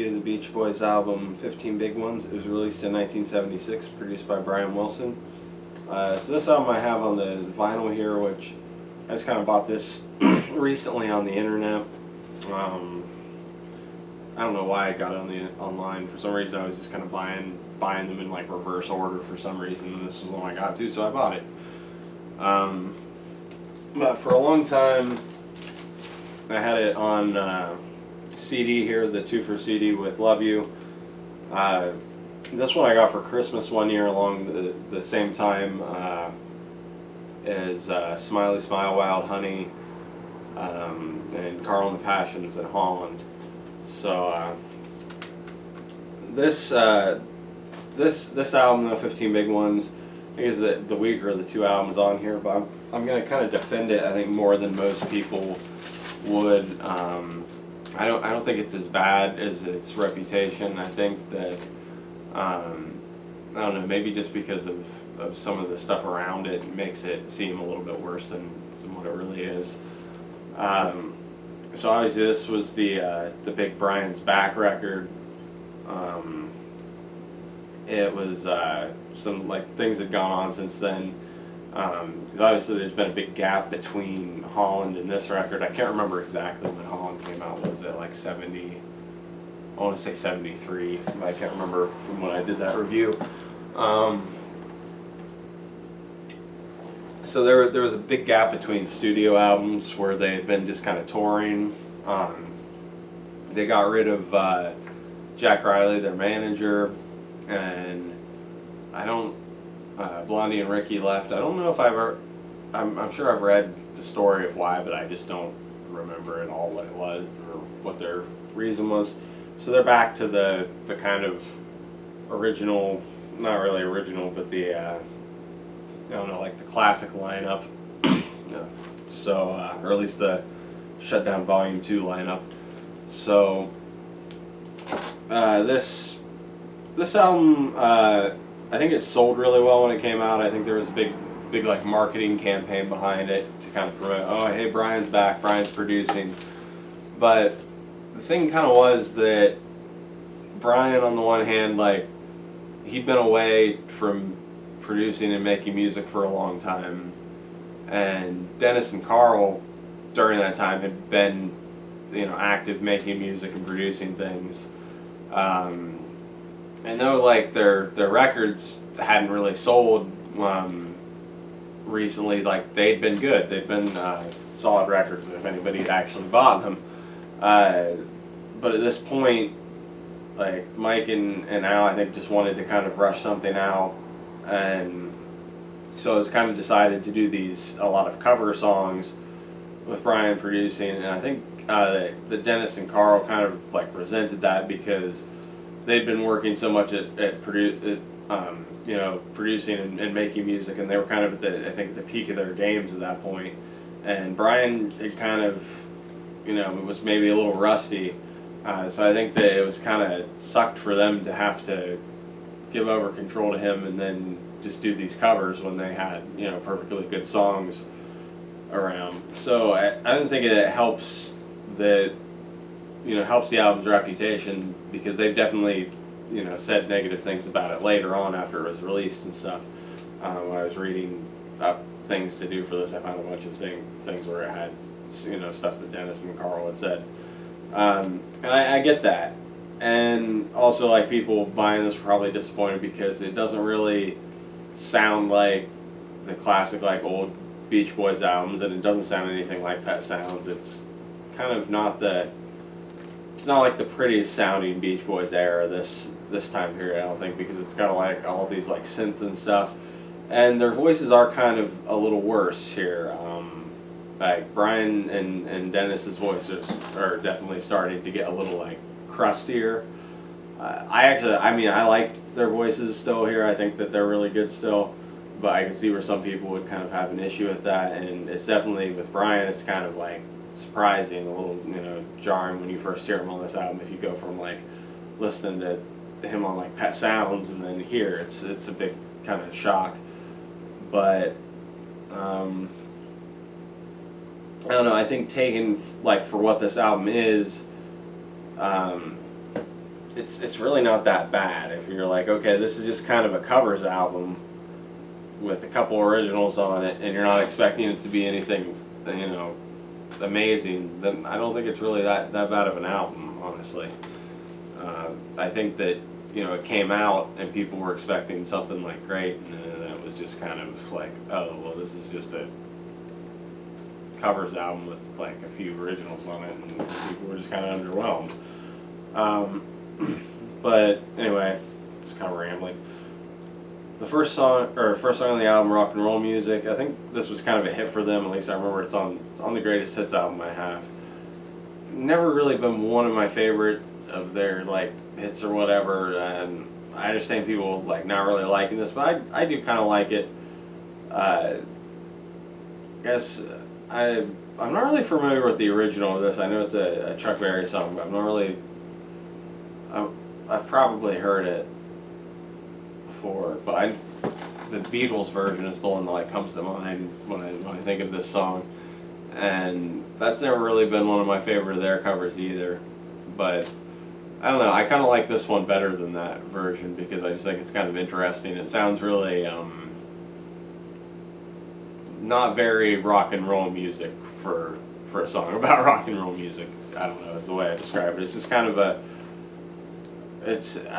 The Beach Boys album 15 Big Ones. It was released in 1976, produced by Brian Wilson. So this album I have on the vinyl here, which I just kind of bought this recently on the internet. I don't know why I got it on the online. For some reason, I was just kind of buying them in like reverse order for some reason, and this was the one I got to, so I bought it. But for a long time, I had it on CD here, the 2 for CD with Love You. This one I got for Christmas one year along the same time as Smiley Smile, Wild Honey, and Carl and the Passions and Holland. So this album, the 15 Big Ones, I think is the weaker of the two albums on here, but I'm going to kind of defend it, I think, more than most people would. I don't think it's as bad as its reputation. I think that I don't know, maybe just because of some of the stuff around it makes it seem a little bit worse than what it really is. So obviously this was the big Brian's Back record. It was some like things had gone on since then. Because obviously there's been a big gap between Holland and this record. I can't remember exactly when Holland came out. What was it, like 70? I want to say 73, but I can't remember from when I did that review. So there was a big gap between studio albums where they had been just kind of touring. They got rid of Jack Riley, their manager, and Blondie and Ricky left. I don't know if I'm sure I've read the story of why, but I just don't remember at all what it was or what their reason was. So they're back to the kind of original, not really original, but the I don't know, like the classic lineup. Yeah. So or at least the Shutdown Volume 2 lineup. So this album, I think it sold really well when it came out. I think there was a big like marketing campaign behind it to kind of promote, oh hey, Brian's back, Brian's producing. But the thing kind of was that Brian, on the one hand, like, he'd been away from producing and making music for a long time, and Dennis and Carl during that time had been, active making music and producing things. And though like their records hadn't really sold recently, like they'd been good. They'd been solid records if anybody had actually bought them. But at this point, like Mike and Al, I think, just wanted to kind of rush something out, and so it was kind of decided to do a lot of cover songs with Brian producing, and I think that Dennis and Carl kind of like resented that because they'd been working so much at producing and making music, and they were kind of at the peak of their games at that point. And Brian had kind of, was maybe a little rusty. So I think that it was kind of sucked for them to have to give over control to him and then just do these covers when they had, perfectly good songs around. So I don't think it helps helps the album's reputation, because they've definitely, said negative things about it later on after it was released and stuff. When I was reading up things to do for this, I found a bunch of things where it had, stuff that Dennis and Carl had said. And I get that. And also, like, people buying this were probably disappointed because it doesn't really sound like the classic, like, old Beach Boys albums, and it doesn't sound anything like Pet Sounds. It's kind of it's not like the prettiest sounding Beach Boys era this time period, I don't think, because it's got like all these like synths and stuff, and their voices are kind of a little worse here. Like Brian and Dennis's voices are definitely starting to get a little like crustier. I like their voices still here. I think that they're really good still, but I can see where some people would kind of have an issue with that, and it's definitely, with Brian, it's kind of like surprising, a little, jarring when you first hear him on this album. If you go from like listening to him on like Pet Sounds and then here, it's a big kind of shock. But I don't know, I think taken like for what this album is, it's really not that bad if you're like, okay, this is just kind of a covers album with a couple originals on it, and you're not expecting it to be anything, you know, amazing. Then I don't think it's really that bad of an album, honestly. I think that, you know, it came out and people were expecting something like great, and then it was just kind of like, oh, well, this is just a covers album with like a few originals on it, and people were just kind of underwhelmed. But anyway, it's kind of rambling. The first song on the album, Rock and Roll Music, I think this was kind of a hit for them. At least I remember it's on the Greatest Hits album I have. Never really been one of my favorite of their like hits or whatever, and I understand people like not really liking this, but I do kind of like it. Guess I'm not really familiar with the original of this. I know it's a Chuck Berry song, but I'm not really. I've probably heard it before, but the Beatles version is the one that like comes to mind when I think of this song, and that's never really been one of my favorite of their covers either. But I don't know. I kind of like this one better than that version because I just think it's kind of interesting. It sounds really not very rock and roll music for a song about rock and roll music. I don't know, is the way I describe it. It's just kind of I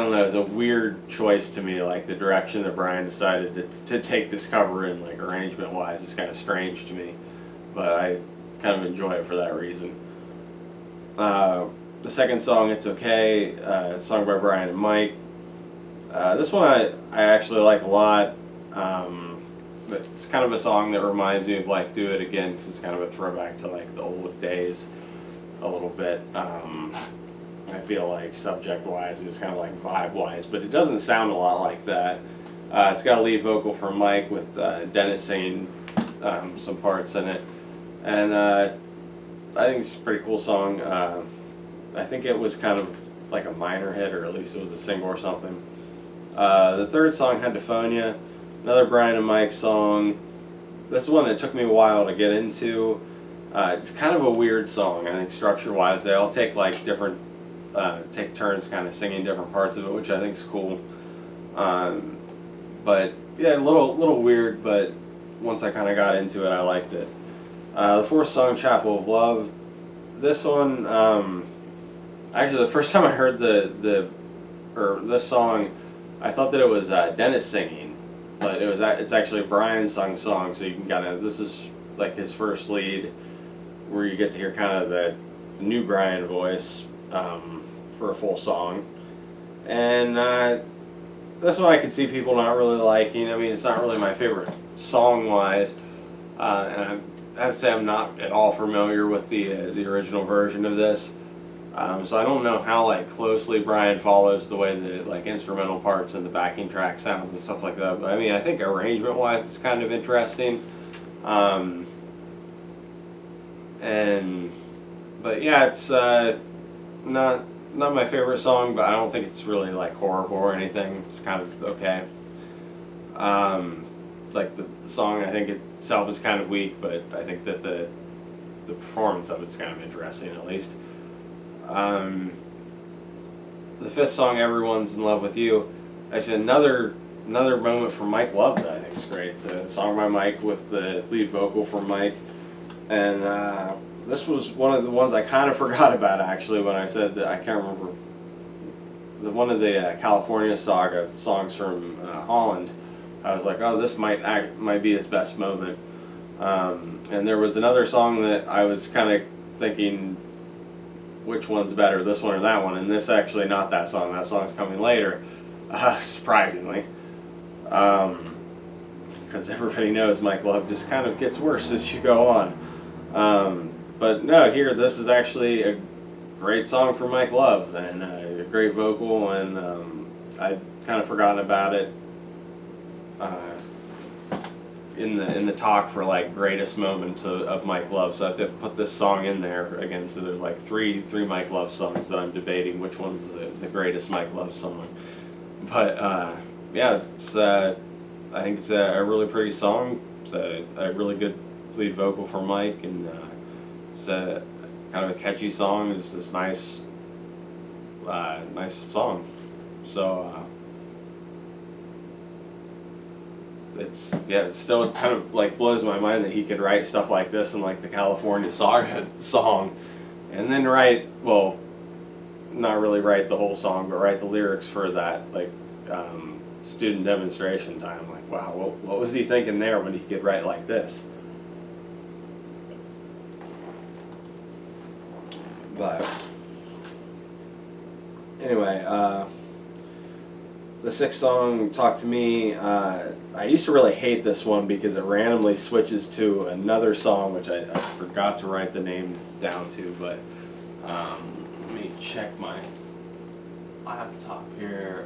don't know, it's a weird choice to me, like the direction that Brian decided to take this cover in, like arrangement wise, is kind of strange to me, but I kind of enjoy it for that reason. The second song, It's Okay, song by Brian and Mike. This one I actually like a lot. It's kind of a song that reminds me of like Do It Again, because it's kind of a throwback to like the old days a little bit. I feel like subject-wise, it's kind of like vibe-wise, but it doesn't sound a lot like that. It's got a lead vocal from Mike with Dennis singing some parts in it, and I think it's a pretty cool song. I think it was kind of like a minor hit, or at least it was a single or something. The third song, Headophonia, another Brian and Mike song. This is one that took me a while to get into. It's kind of a weird song, I think, structure-wise. They all take like different take turns kind of singing different parts of it, which I think is cool. But yeah, a little weird, but once I kind of got into it, I liked it. The fourth song, Chapel of Love. This one, actually, the first time I heard this song, I thought that it was Dennis singing, but it's actually Brian's sung song. So you can kind of, this is like his first lead, where you get to hear kind of the new Brian voice. For a full song, and this one I could see people not really liking. I mean, it's not really my favorite song-wise, and I have to say I'm not at all familiar with the original version of this, so I don't know how like closely Brian follows the way the like instrumental parts and the backing track sounds and stuff like that. But I mean, I think arrangement-wise, it's kind of interesting, but yeah, it's not my favorite song, but I don't think it's really like horrible or anything. It's kind of okay. Like the song, I think itself is kind of weak, but I think that the performance of it's kind of interesting at least. The fifth song, Everyone's in Love with You. Actually, another moment from Mike Love that I think is great. It's a song by Mike with the lead vocal from Mike, and this was one of the ones I kind of forgot about, actually, when I said that. I can't remember. One of the California Saga songs from Holland. I was like, oh, this might be his best moment. And there was another song that I was kind of thinking, which one's better, this one or that one? And this actually not that song. That song's coming later, surprisingly. Because everybody knows Mike Love just kind of gets worse as you go on. But no, here, this is actually a great song for Mike Love, and a great vocal, and I'd kind of forgotten about it in the talk for like greatest moments of Mike Love, so I have to put this song in there again. So there's like three Mike Love songs that I'm debating which one's the greatest Mike Love song. But yeah, I think it's a really pretty song. It's a really good lead vocal for Mike, and it's kind of a catchy song. It's this nice nice song. So it still kind of like blows my mind that he could write stuff like this in like the California Saga song, and then not really write the whole song, but write the lyrics for that like student demonstration time. Like, wow, what was he thinking there when he could write like this? But anyway, the sixth song, Talk to Me, I used to really hate this one because it randomly switches to another song, which I forgot to write the name down to, but let me check my laptop here.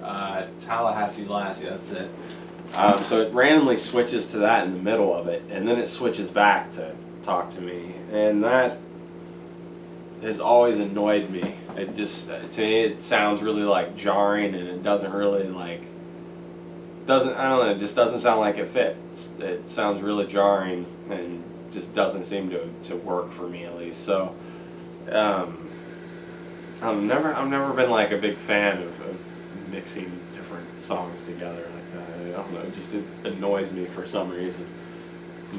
Tallahassee Lassie, that's it. So it randomly switches to that in the middle of it, and then it switches back to Talk to Me, and that has always annoyed me. It just, to me, it sounds really like jarring, and it doesn't really I don't know, it just doesn't sound like it fits. It sounds really jarring and just doesn't seem to work for me, at least. So I've never been like a big fan of mixing different songs together like that. I don't know, it annoys me for some reason.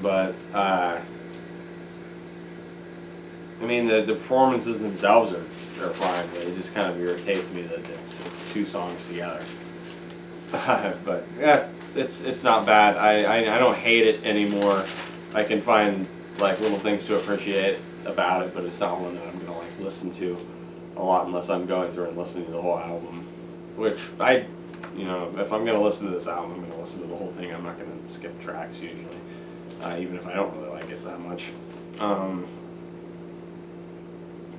But I mean, the performances themselves are fine, but it just kind of irritates me that it's two songs together. But yeah, it's not bad. I don't hate it anymore. I can find like little things to appreciate about it, but it's not one that I'm gonna like listen to a lot unless I'm going through and listening to the whole album. Which if I'm gonna listen to this album, I'm gonna listen to the whole thing. I'm not gonna skip tracks usually, even if I don't really like it that much.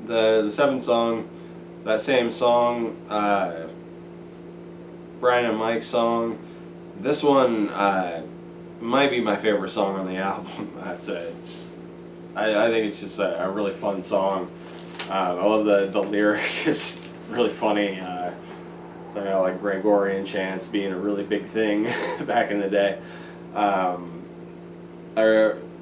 The seventh song, that same song, Brian and Mike's song. This one might be my favorite song on the album. I think it's just a really fun song. I love the lyric. It's really funny. Like Gregorian chants being a really big thing back in the day. I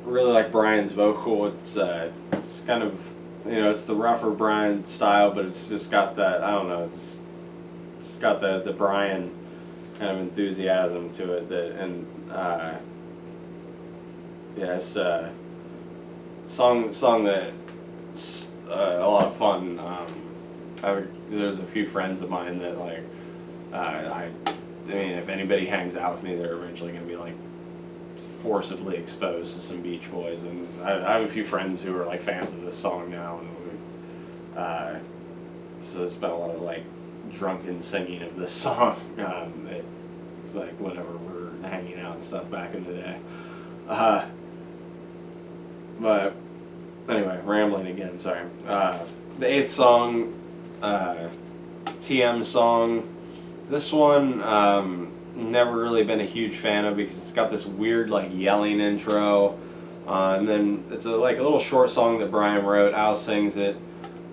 really like Brian's vocal. It's kind of, it's the rougher Brian style, but it's just got that, I don't know, it's got the Brian kind of enthusiasm to it, it's a song that's a lot of fun. There's a few friends of mine that I mean, if anybody hangs out with me, they're eventually going to be like forcibly exposed to some Beach Boys, and I have a few friends who are like fans of this song now, and so there's been a lot of like drunken singing of this song, like whenever we're hanging out and stuff back in the day. But anyway, rambling again. Sorry. The eighth song, TM song. This one, never really been a huge fan of because it's got this weird like yelling intro, and then it's a little short song that Brian wrote. Al sings it,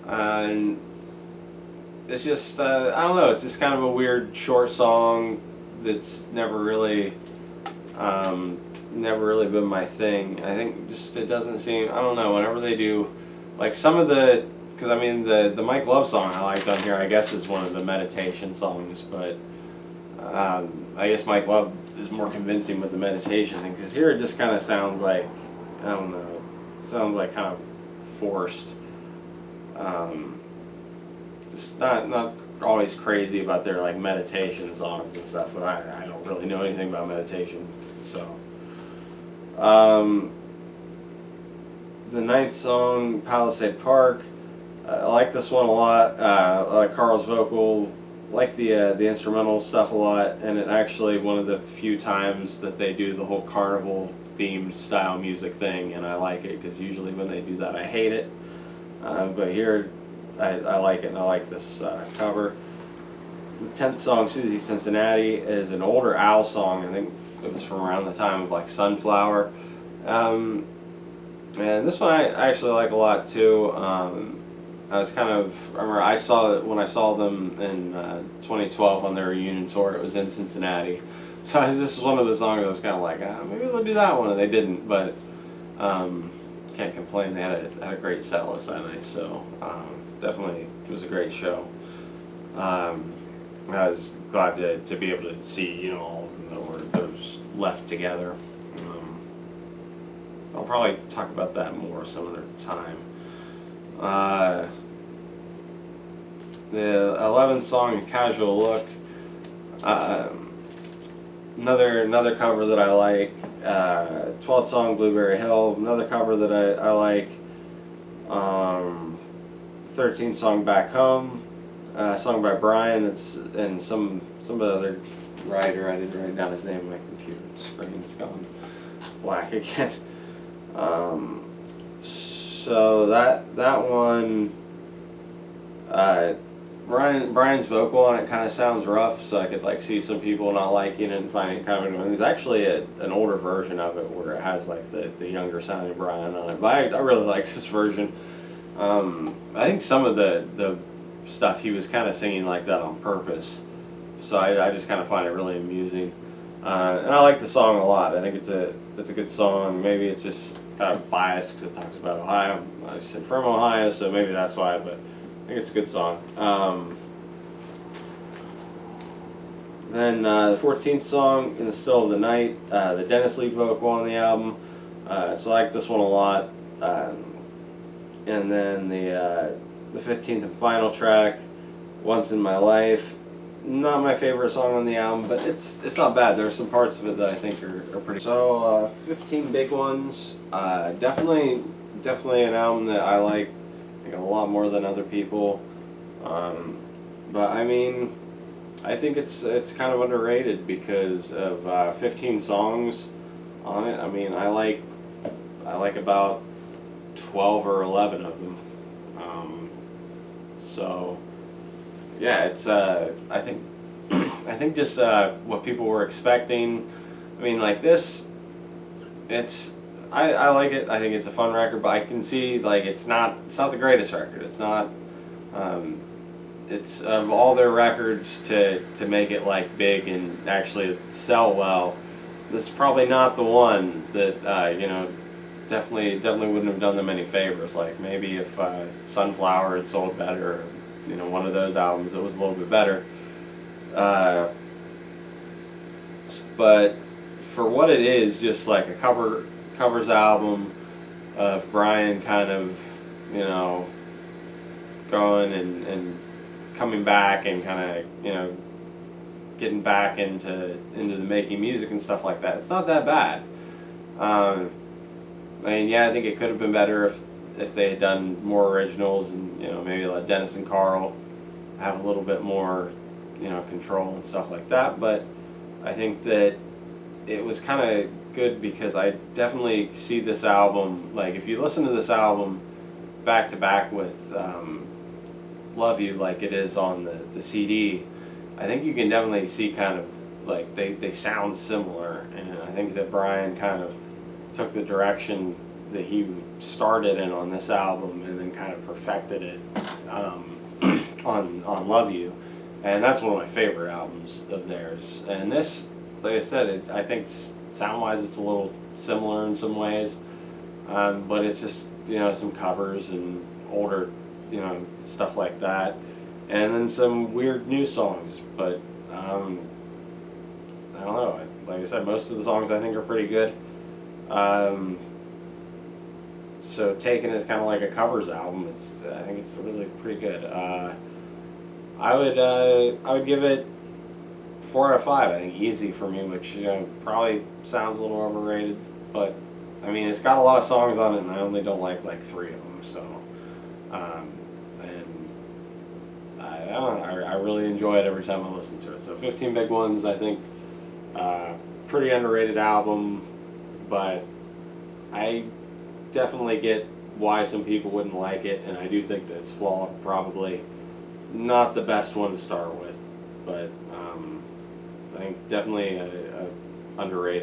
and it's just I don't know. It's just kind of a weird short song that's never really been my thing. I think just it doesn't seem. I don't know. Whenever they do, like some of the. Because I mean the Mike Love song I liked on here, I guess, is one of the meditation songs, but I guess Mike Love is more convincing with the meditation thing, because here it just kind of sounds like, I don't know, it sounds like kind of forced. Just not always crazy about their like meditation songs and stuff, but I don't really know anything about meditation, so. The ninth song, Palisade Park. I like this one a lot. I like Carl's vocal, like the instrumental stuff a lot, and it actually one of the few times that they do the whole carnival themed style music thing, and I like it because usually when they do that I hate it. But here I like it, and I like this cover. The 10th song, Susie Cincinnati, is an older Al song. I think it was from around the time of like Sunflower. And this one I actually like a lot too. I remember when I saw them in 2012 on their reunion tour, it was in Cincinnati. So this is one of the songs I was kind of like, maybe they'll do that one, and they didn't, but can't complain. They had a great set list that night, so definitely it was a great show. I was glad to be able to see, you know, all of them that were those left together. Um, I'll probably talk about that more some other time. Uh, the 11th song, Casual Look. Another cover that I like. 12th song, Blueberry Hill. Another cover that I like. 13th song, Back Home. Song by Brian. It's and some other writer. I didn't write down his name. My computer screen's gone black again. So that one. Brian's vocal on it kind of sounds rough, so I could like see some people not liking it and finding it kind of annoying. There's actually an older version of it where it has like the younger sounding Brian on it, but I really like this version. I think some of the stuff he was kind of singing like that on purpose, so I just kind of find it really amusing, and I like the song a lot. I think it's a good song. Maybe it's just kind of biased because it talks about Ohio. I said from Ohio, so maybe that's why, but I think it's a good song. Then the 14th song, In the Still of the Night, the Dennis lead vocal on the album. So I like this one a lot. And then the 15th and final track, Once in My Life. Not my favorite song on the album, but it's not bad. There's some parts of it that I think are pretty. So 15 big ones. Definitely an album that I like a lot more than other people. But I mean, I think it's kind of underrated because of 15 songs on it. I mean, I like about 12 or 11 of them. So yeah, it's I think just what people were expecting. I mean, like this, I like it. I think it's a fun record, but I can see like it's not the greatest record. It's not. It's of all their records to make it like big and actually sell well. This is probably not the one that you know. Definitely wouldn't have done them any favors. Like maybe if Sunflower had sold better, or, you know, one of those albums that was a little bit better. But for what it is, just like a covers album of Brian kind of, you know, going and coming back and kind of, you know, getting back into the making music and stuff like that. It's not that bad. I mean, yeah, I think it could have been better if they had done more originals and, you know, maybe let Dennis and Carl have a little bit more, you know, control and stuff like that. But I think that it was kind of good because I definitely see this album, like if you listen to this album back to back with Love You like it is on the CD, I think you can definitely see kind of like they sound similar, and I think that Brian kind of took the direction that he started in on this album and then kind of perfected it on Love You, and that's one of my favorite albums of theirs. And this, like I said, I think sound-wise it's a little similar in some ways, but it's just, you know, some covers and older, you know, stuff like that, and then some weird new songs. But I don't know. Like I said, most of the songs I think are pretty good. So Taken is kind of like a covers album. I think it's really pretty good. I would give it 4 out of 5. I think easy for me, which, you know, probably sounds a little overrated, but I mean it's got a lot of songs on it, and I only don't like 3 of them. So, and I don't know. I really enjoy it every time I listen to it. So 15 Big Ones, I think, pretty underrated album, but I definitely get why some people wouldn't like it, and I do think that it's flawed. Probably not the best one to start with, but I think definitely a underrated.